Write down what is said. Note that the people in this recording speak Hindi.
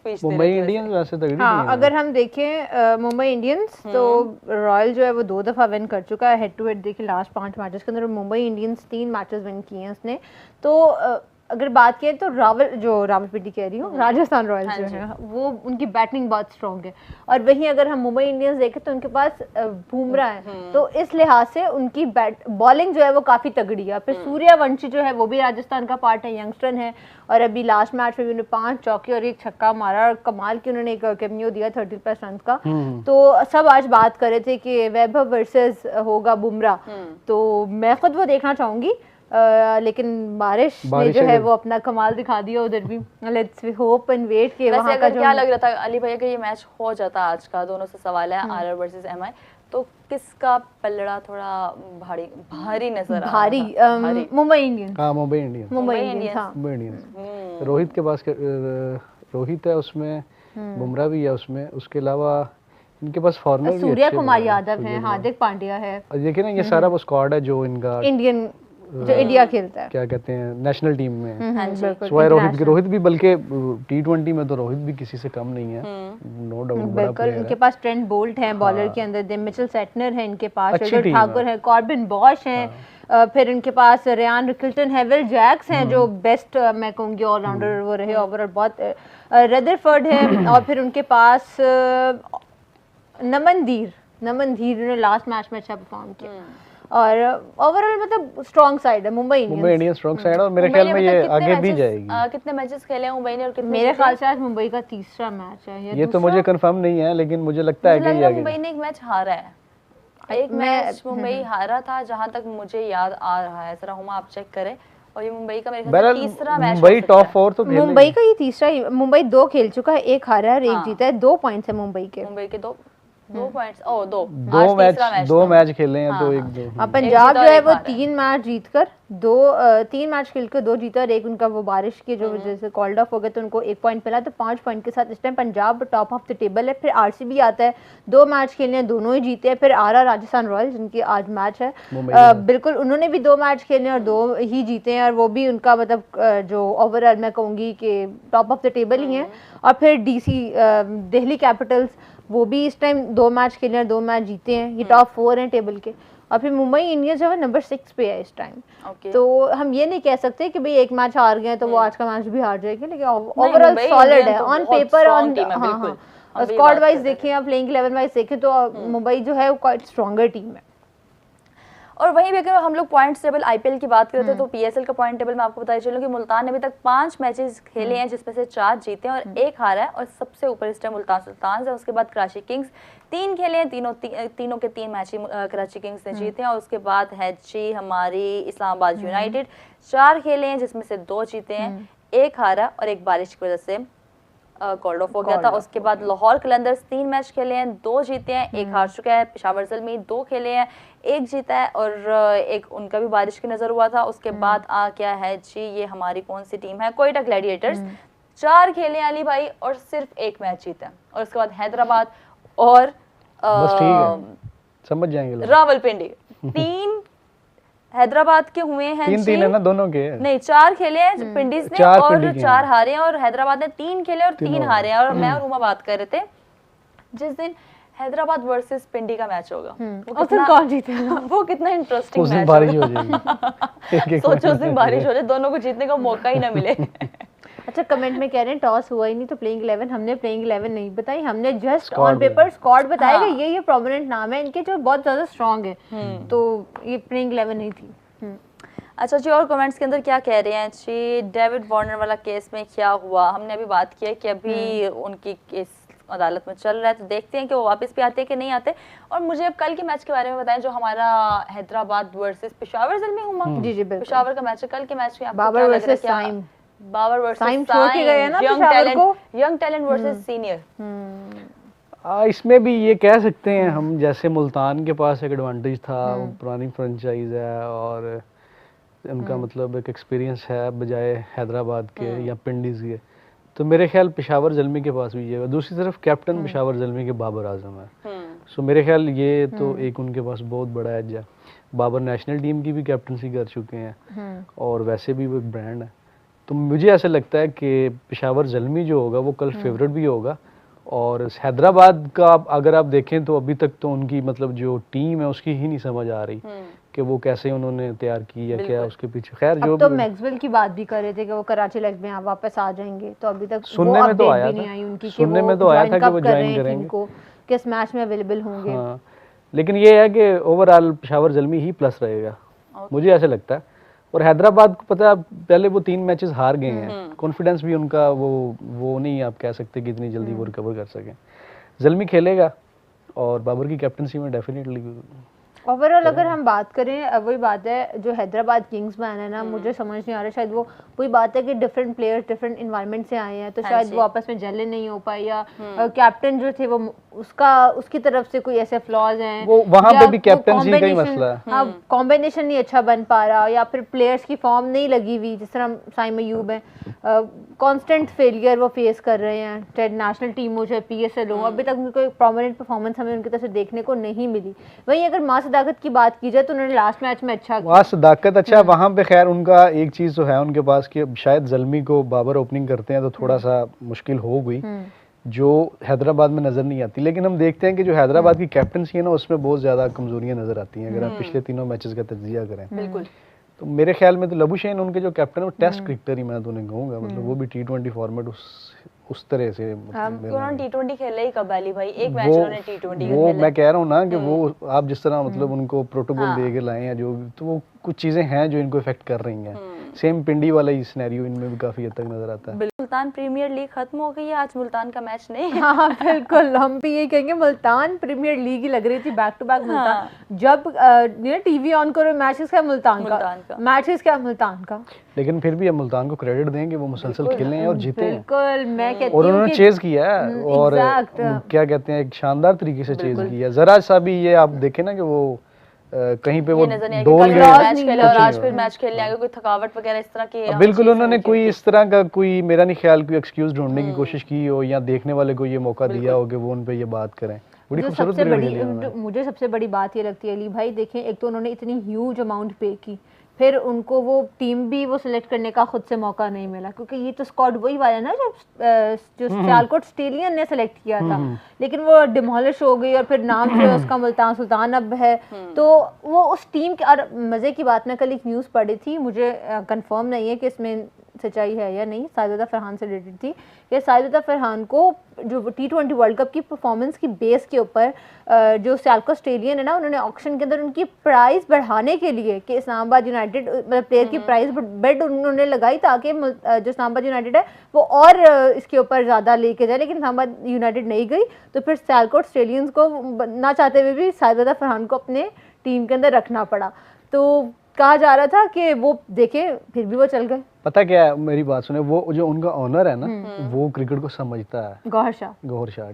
स्पीच मुंबई इंडियंस वैसे तगड़ी हाँ, टीम है। अगर हम देखें मुंबई इंडियंस तो रॉयल जो है वो 2 दफ़ा विन कर चुका है हेड टू हेड। देखिए लास्ट 5 मैचेस के अंदर मुंबई इंडियंस 3 मैचेस विन किए हैं उसने। तो अगर बात करें तो रावलपिंडी कह रही हूँ, राजस्थान रॉयल्स जो है वो उनकी बैटिंग बहुत स्ट्रॉन्ग है। और वहीं अगर हम मुंबई इंडियंस देखें तो उनके पास बुमराह है, तो इस लिहाज से उनकी बॉलिंग जो है वो काफ़ी तगड़ी है। फिर सूर्यवंशी जो है वो भी राजस्थान का पार्ट है, यंगस्टर है, और अभी लास्ट मैच में भी उन्होंने 5 चौके और 1 छक्का मारा और कमाल की उन्होंने एक कैमियो दिया 30+ रन का। तो सब आज बात कर रहे थे कि वैभव वर्सेस होगा बुमराह, तो मैं खुद वो देखना चाहूंगी। लेकिन बारिश ने जो है वो अपना कमाल दिखा दिया उधर भी। लेट्स होप एंड वेट कि वहां का जो क्या लग रहा था अली भैया कि ये मैच हो जाता आज का, दोनों से सवाल है आरआर वर्सेस एमआई, तो किसका पलड़ा थोड़ा भारी नजर आ भारी मुंबई इंडियंस। हाँ मुंबई इंडियंस, मुंबई इंडियंस हाँ मुंबई इंडियंस। रोहित के पास रोहित है उसमें, बुमराह भी है उसमें, उसके अलावा इनके पास फॉर्मर भी सूर्या कुमार यादव है, हार्दिक पांड्या है। और देखिए ना ये सारा वो स्क्वाड है जो इनका इंडियन जो इंडिया खेलता है, क्या कहते हैं, नेशनल टीम में। बिल्कुल रोहित भी, बल्कि T20 में तो रोहित भी किसी से कम नहीं है, नो डाउट। बिल्कुल इनके पास ट्रेंट बोल्ट है बॉलर के अंदर, मिचेल सेटनर है इनके पास, रजत ठाकुर है, कॉर्बिन बॉश है, फिर इनके पास रियान रिकल्टन है, विल जैक्स हैं जो बेस्ट मैं कहूँगी ऑलराउंडर वो रहे ओवरऑल बहुत, रदरफोर्ड है, और फिर उनके पास नमनदीर ने लास्ट मैच में अच्छा परफॉर्म किया। और ओवरऑल मतलब स्ट्रॉन्ग साइड है मुंबई इंडियंस स्ट्रॉन्ग साइड है, और मेरे ख्याल में ये आगे भी जाएगी। कितने मैचेस खेले हैं मुंबई ने और कितने? मेरे ख्याल से आज मुंबई का तीसरा मैच है, ये तो मुझे कंफर्म नहीं है, लेकिन मुझे लगता है कि ये आगे। मुंबई ने एक मैच हारा है, एक मैच मुंबई हारा था जहां तक मुझे याद आ रहा है, जरा हुमा आप चेक करें। और ये मुंबई का मेरे ख्याल से तीसरा मैच, मुंबई टॉप 4 तो मुंबई का ये तीसरा ही, मुंबई 2 खेल चुका है, 1 हारा है और 1 जीता है, 2 पॉइंट्स है मुंबई के 2 पॉइंट्स, ओ 2 दो मैच खेले हैं, 2-1। पंजाब जो है वो 3 मैच जीतकर 3 मैच खेलकर 2 जीता और 1 उनका वो बारिश की जो वजह से कॉल्ड ऑफ हो गया, तो उनको 1 पॉइंट मिला। तो 5 पॉइंट के साथ इस time Punjab top of the table है। फिर आरसीबी आता है, 2 मैच खेले हैं, दोनों ही जीते हैं। फिर आरआर राजस्थान रॉयल्स जिनकी आज मैच है, बिल्कुल उन्होंने भी 2 मैच खेले और 2 ही जीते हैं, और वो भी उनका मतलब जो ओवरऑल मैं कहूँगी कि टॉप ऑफ द टेबल ही है। और फिर डीसी दिल्ली कैपिटल्स, वो भी इस टाइम 2 मैच खेले हैं, 2 मैच जीते हैं, ये टॉप 4 हैं टेबल के। और फिर मुंबई इंडियंस जो है नंबर 6 पे है इस टाइम। तो हम ये नहीं कह सकते कि भाई एक मैच हार गए तो वो आज का मैच भी हार जाएगी, लेकिन ओवरऑल सॉलिड है on paper, on squad wise देखें या प्लेइंग 11 वाइज देखें तो मुंबई जो है वो क्वाइट स्ट्रॉन्गर टीम है। और वहीं भी अगर हम लोग पॉइंट्स टेबल आईपीएल की बात करते हैं तो पीएसएल का पॉइंट टेबल मैं आपको बताया चलूं कि मुल्तान ने अभी तक 5 मैचेस खेले हैं जिसमें से 4 जीते हैं और 1 हारा है, और सबसे ऊपर इस टाइम मुल्तान सुल्तान्स है। उसके बाद कराची किंग्स 3 खेले हैं, तीनों के 3 मैच कराची किंग्स ने जीते हैं। और उसके बाद है जी हमारी इस्लामाबाद यूनाइटेड, 4 खेले हैं जिसमें से 2 जीते हैं, 1 हारा और 1 बारिश की वजह से कॉल्ड ऑफ हो गया था। उसके बाद लाहौर कलंदर्स 3 मैच खेले हैं, 2 जीते हैं, 1 हार चुका है। पेशावर ज़ल्मी 2 खेले हैं, 1 जीता है और 1 उनका भी बारिश की नज़र हुआ था। उसके बाद क्या है जी, ये हमारी कौन सी टीम है, कोयटा ग्लैडिएटर्स, 4 खेले अली भाई और सिर्फ 1 मैच जीता है। और उसके बाद हैदराबाद और समझ जाएंगे रावलपिंडी 3 हैदराबाद के हुए हैं, 3 है ना दोनों के, नहीं 4 खेले हैं पिंडीज ने और 4 हारे हैं, और हैदराबाद ने 3 खेले और 3 हारे हैं। और मैं और उमा बात कर रहे थे जिस दिन हैदराबाद वर्सेस पिंडी का मैच होगा उस दिन कौन जीतेगा, वो कितना इंटरेस्टिंग मैच बारिश हो जाएगी। सोचो उस दिन बारिश हो जाए, दोनों को जीतने का मौका ही ना मिले। अच्छा कमेंट में कह रहे हैं टॉस हुआ ही नहीं तो प्लेइंग 11, हमने प्लेइंग 11 नहीं बताई, हमने जस्ट ऑन पेपर स्क्वाड बताया कि ये प्रोमिनेंट नाम है इनके जो बहुत ज्यादा स्ट्रांग है, तो ये प्लेइंग 11 नहीं थी। अच्छा जी, और कमेंट्स के अंदर क्या कह रहे हैं जी, डेविड वार्नर वाला केस में क्या हुआ? हमने अभी बात की है कि अभी उनकी केस अदालत में चल रहा है, तो देखते हैं कि वो वापस भी आते हैं कि नहीं आते। और मुझे अब कल के मैच के बारे में बताएं जो हमारा हैदराबाद वर्सेस पेशावर ज़ल्मी हुआ। जी जी बिल्कुल, पेशावर का मैच है। कल के मैच में आपको बाबर वर्सेस साइम, बाबर वर्सेस साइम छोड़ के गए ना पेशावर को, यंग टैलेंट वर्सेस सीनियर। इसमें भी ये कह सकते हैं हम, जैसे मुल्तान के पास एक एडवांटेज था, पुरानी फ्रेंचाइज है और उनका मतलब एक एक्सपीरियंस है बजाय हैदराबाद के या पिंडीज के, तो मेरे ख्याल पेशावर ज़ल्मी के पास भी ये है। दूसरी तरफ कैप्टन पेशावर ज़ल्मी के बाबर आजम है, सो मेरे ख्याल ये तो एक उनके पास बहुत बड़ा एज है। बाबर नेशनल टीम की भी कैप्टनसी कर चुके हैं और वैसे भी वो एक ब्रांड है, तो मुझे ऐसा लगता है कि पेशावर ज़ल्मी जो होगा वो कल फेवरेट भी होगा। और हैदराबाद का अगर आप देखें तो अभी तक तो उनकी मतलब जो टीम है उसकी ही नहीं समझ आ रही कि वो कैसे उन्होंने तैयार की या क्या उसके पीछे। खैर जो अब तो भी मैक्सवेल की बात भी कर रहे थे कि वो कराची लेग में वापस आ जाएंगे, तो अभी तक सुनने वो में तो अपडेट आया भी नहीं था, आई उनकी कि सुनने वो में तो आया ज्वाइन था कि कब वो कर रहे ज्वाइन हैं करेंगे। टीम को, किस मैच में अवेलेबल होंगे। हाँ, लेकिन ये है कि ओवरऑल पेशावर ज़ल्मी ही प्लस रहेगा, मुझे ऐसा लगता है। और हैदराबाद को पता है पहले वो 3 मैचेस हार गए हैं, कॉन्फिडेंस भी उनका वो नहीं आप कह सकते कि इतनी जल्दी वो रिकवर कर सकें। ज़ल्मी खेलेगा और बाबर की कैप्टनसी में डेफिनेटली ओवरऑल अगर हम बात करें, वही बात है जो हैदराबाद किंग्स मैन है ना, मुझे समझ नहीं आ रहा, शायद वो वही बात है कि डिफरेंट प्लेयर्स डिफरेंट इन्वायरमेंट से आए हैं, तो शायद वो आपस में जेल नहीं हो पाए, या कैप्टन जो थे वो उसकी तरफ से कोई ऐसे फ्लॉज हैं, वो वहाँ या पे भी वो कैप्टनसी का ही combination- मसला है। हाँ, कॉम्बिनेशन नहीं अच्छा बन पा रहा, या फिर प्लेयर्स की फॉर्म नहीं लगी हुई, जिस तरह साइम अयूब है कांस्टेंट फेलियर वो फेस कर रहे हैं, चाहे नेशनल टीम हो चाहे पीएसएल हो, अभी तक उनको एक प्रोमिनेंट परफॉर्मेंस हमें उनकी तरफ से देखने को नहीं मिली। वहीं अगर मां सदाकत की बात की जाए तो उन्होंने लास्ट मैच में अच्छा वहाँ सदाकत अच्छा, वहाँ पे खैर उनका एक चीज़ तो है उनके पास कि शायद ज़ल्मी को बाबर ओपनिंग करते हैं तो थोड़ा सा मुश्किल हो गई, जो हैदराबाद में नज़र नहीं आती। लेकिन हम देखते हैं कि जो हैदराबाद की कैप्टनसी है ना उसमें बहुत ज़्यादा कमजोरियां नज़र आती हैं अगर आप पिछले 3 मैचेस का तजिया करें। बिल्कुल। तो मेरे ख्याल में तो लबुशेन उनके जो कैप्टन है वो टेस्ट क्रिकेटर ही मैं तो उन्हें कहूँगा, मतलब वो भी T20 फॉर्मेट उस तरह से उन्होंने टी20 खेला ही कब अली भाई, एक मैच वो उन्होंने टी20 वो मैं कह रहा हूँ ना कि वो आप जिस तरह मतलब उनको प्रोटोकॉल दे के लाए हैं जो भी, तो वो कुछ चीज़ें हैं जो इनको इफेक्ट कर रही हैं। सेम पिंडी वाला ही सिनेरियो इनमें भी काफ़ी हद तक नजर आता है। मुल्तान प्रीमियर लीग खत्म हो गई है, आज मुल्तान का मैच नहीं है। हाँ बिल्कुल, हम भी यही कहेंगे, मुल्तान प्रीमियर लीग ही लग रही थी बैक टू बैक मुल्तान। जब टीवी ऑन करो मैचेस का मुल्तान का मैचेस क्या मुल्तान का, लेकिन फिर भी हम मुल्तान को क्रेडिट देंगे, वो मुसलसल खेले हैं और जीते हैं। बिल्कुल, मैं कहती और हूँ उन्होंने चेज किया है और क्या कहते हैं एक शानदार तरीके से चेज किया। जरा सा भी ये आप देखें ना कि वो कहीं पे वो डोल गए मैच खेला और आज फिर मैच खेलने आगे कोई थकावट वगैरह इस तरह की बिल्कुल उन्होंने कोई इस तरह का कोई मेरा नहीं ख्याल कोई एक्सक्यूज ढूंढने की कोशिश की हो या देखने वाले को ये मौका दिया हो कि वो उन पे ये बात करें। बड़ी खूबसूरत क्रिकेट खेली उन्होंने। मुझे सबसे बड़ी बात ये लगती है अली भाई, देखें एक तो उन्होंने इतनी ह्यूज अमाउंट पे की, फिर उनको वो टीम भी वो सिलेक्ट करने का खुद से मौका नहीं मिला, क्योंकि ये तो स्क्वाड वही वाला ना जो सियालकोट स्टेलियन ने सेलेक्ट किया था, लेकिन वो डिमोलिश हो गई और फिर नाम जो है उसका मुल्तान सुल्तान अब है। तो वो उस टीम के, और मज़े की बात मैं कल एक न्यूज़ पढ़ी थी, मुझे कंफर्म नहीं है कि इसमें सच्चाई है या नहीं, साजिदा फरहान से रिलेटेड थी कि साजिदा फरहान को जो T20 वर्ल्ड कप की परफॉर्मेंस की बेस के ऊपर जो सियालकोट ऑस्ट्रेलियन है ना, उन्होंने ऑक्शन के अंदर उनकी प्राइस बढ़ाने के लिए कि इस्लामाबाद यूनाइटेड मतलब प्लेयर की प्राइस बेड उन्होंने लगाई ताकि जो इस्लामाबाद यूनाइटेड है वो और इसके ऊपर ज़्यादा लेके जाए, लेकिन इस्लामाबाद यूनाइटेड नहीं गई, तो फिर सियालकोट ऑस्ट्रेलियंस को ना चाहते हुए भी साजिदा फरहान को अपने टीम के अंदर रखना पड़ा। तो कहा जा रहा था कि वो देखे फिर भी वो चल गए। पता क्या है, मेरी बात सुने, वो जो उनका ऑनर है ना वो क्रिकेट को समझता है, गौहर शाह गौहर शाह।